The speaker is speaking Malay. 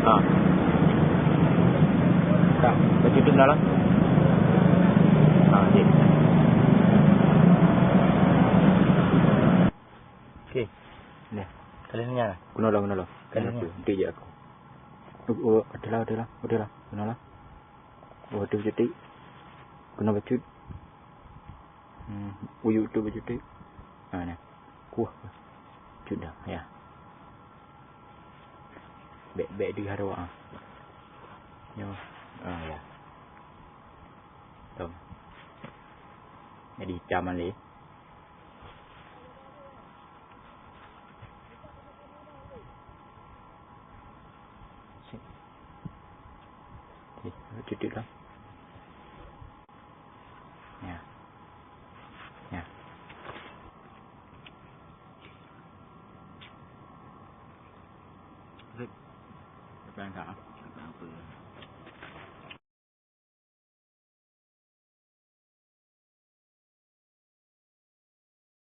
Ha. Dah, baju tu dah lah. Ha, okey. Okey. Ni. Kalian nyala. Guna lah. Kan Kalian aku. Nanti je aku. Oh, adalah. Guna lah. Oh, tu baju tu. Guna baju. Uyuk tu baju tu. Ha, ni. Kuah. Sudah, ya. Beg di harawa. Yo. Ya. Tuh. Jadi hitam balik. Cuti lah. Ya. Apa yang tak? Apa?